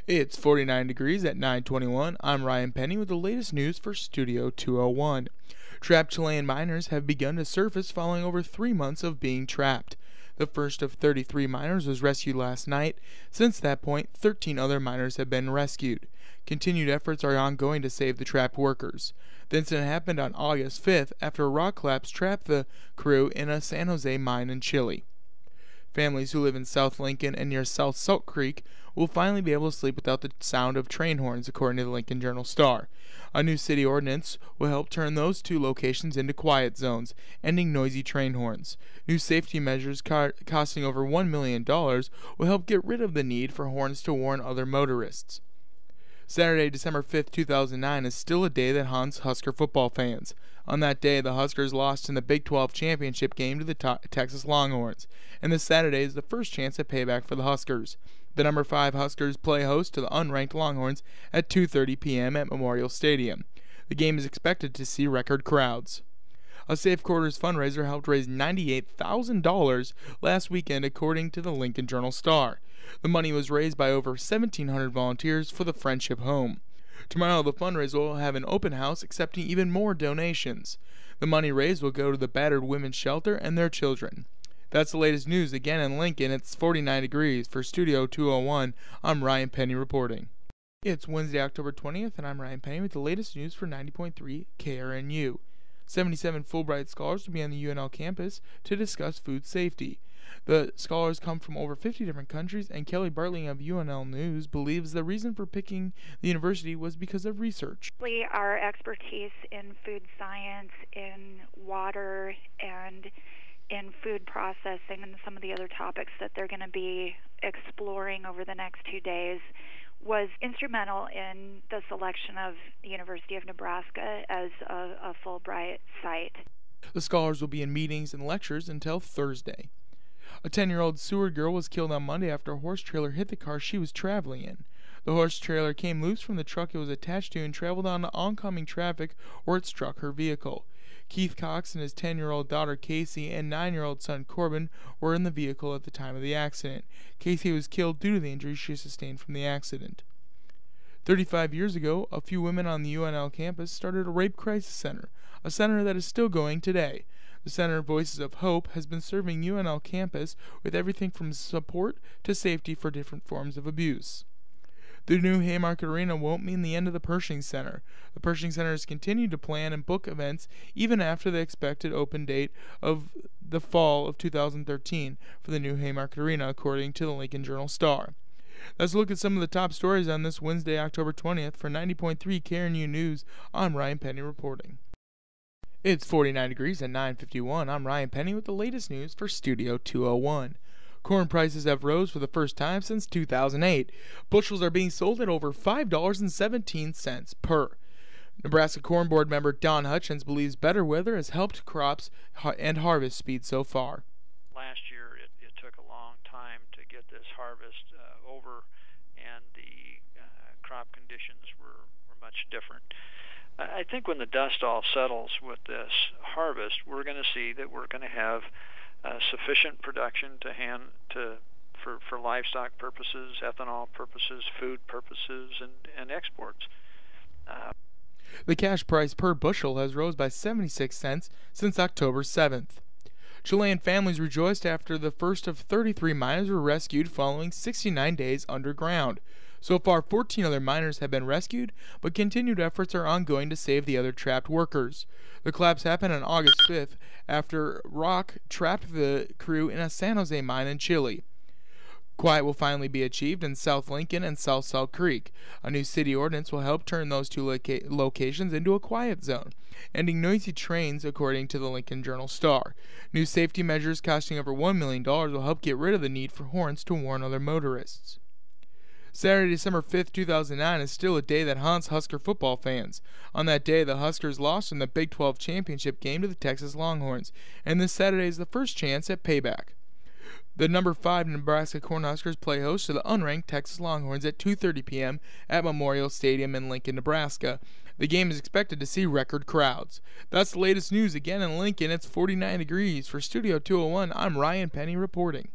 It's 49 degrees at 9:21. I'm Ryan Penny with the latest news for Studio 201. Trapped Chilean miners have begun to surface following over 3 months of being trapped. The first of 33 miners was rescued last night. Since that point, 13 other miners have been rescued. Continued efforts are ongoing to save the trapped workers. The incident happened on August 5th after a rock collapse trapped the crew in a San Jose mine in Chile. Families who live in South Lincoln and near South Salt Creek will finally be able to sleep without the sound of train horns, according to the Lincoln Journal-Star. A new city ordinance will help turn those two locations into quiet zones, ending noisy train horns. New safety measures costing over $1 million will help get rid of the need for horns to warn other motorists. Saturday, December 5th, 2009 is still a day that haunts Husker football fans. On that day, the Huskers lost in the Big 12 championship game to the Texas Longhorns, and this Saturday is the first chance at payback for the Huskers. The number 5 Huskers play host to the unranked Longhorns at 2:30 p.m. at Memorial Stadium. The game is expected to see record crowds. A Safe Quarters fundraiser helped raise $98,000 last weekend, according to the Lincoln Journal-Star. The money was raised by over 1,700 volunteers for the Friendship Home. Tomorrow, the fundraiser will have an open house accepting even more donations. The money raised will go to the battered women's shelter and their children. That's the latest news. Again in Lincoln, it's 49 degrees. For Studio 201, I'm Ryan Penny reporting. It's Wednesday, October 20th, and I'm Ryan Penny with the latest news for 90.3 KRNU. 77 Fulbright scholars will be on the UNL campus to discuss food safety. The scholars come from over 50 different countries, and Kelly Bartley of UNL News believes the reason for picking the university was because of research. Our expertise in food science, in water, and in food processing, and some of the other topics that they're going to be exploring over the next 2 days was instrumental in the selection of the University of Nebraska as a Fulbright site. The scholars will be in meetings and lectures until Thursday. A 10-year-old Seward girl was killed on Monday after a horse trailer hit the car she was traveling in. The horse trailer came loose from the truck it was attached to and traveled on oncoming traffic where it struck her vehicle. Keith Cox and his 10-year-old daughter Casey and 9-year-old son Corbin were in the vehicle at the time of the accident. Casey was killed due to the injuries she sustained from the accident. 35 years ago, a few women on the UNL campus started a rape crisis center, a center that is still going today. The Center Voices of Hope has been serving UNL campus with everything from support to safety for different forms of abuse. The new Haymarket Arena won't mean the end of the Pershing Center. The Pershing Center has continued to plan and book events even after the expected open date of the fall of 2013 for the new Haymarket Arena, according to the Lincoln Journal-Star. Let's look at some of the top stories on this Wednesday, October 20th. For 90.3 KRNU News, I'm Ryan Penny reporting. It's 49 degrees at 9:51. I'm Ryan Penny with the latest news for Studio 201. Corn prices have rose for the first time since 2008. Bushels are being sold at over $5.17 per. Nebraska Corn Board member Don Hutchins believes better weather has helped crops and harvest speed so far. Last year it took a long time to get this harvest over, and the crop conditions were much different. I think when the dust all settles with this harvest, we're going to see that we're going to have sufficient production for livestock purposes, ethanol purposes, food purposes, and exports. The cash price per bushel has rose by 76 cents since October 7th. Chilean families rejoiced after the first of 33 miners were rescued following 69 days underground. So far, 14 other miners have been rescued, but continued efforts are ongoing to save the other trapped workers. The collapse happened on August 5th after rock trapped the crew in a San Jose mine in Chile. Quiet will finally be achieved in South Lincoln and South Salt Creek. A new city ordinance will help turn those two locations into a quiet zone, ending noisy trains, according to the Lincoln Journal-Star. New safety measures costing over $1 million will help get rid of the need for horns to warn other motorists. Saturday, December 5th, 2009 is still a day that haunts Husker football fans. On that day, the Huskers lost in the Big 12 championship game to the Texas Longhorns, and this Saturday is the first chance at payback. The number 5 Nebraska Cornhuskers play host to the unranked Texas Longhorns at 2:30 p.m. at Memorial Stadium in Lincoln, Nebraska. The game is expected to see record crowds. That's the latest news. Again in Lincoln, it's 49 degrees. For Studio 201, I'm Ryan Penny reporting.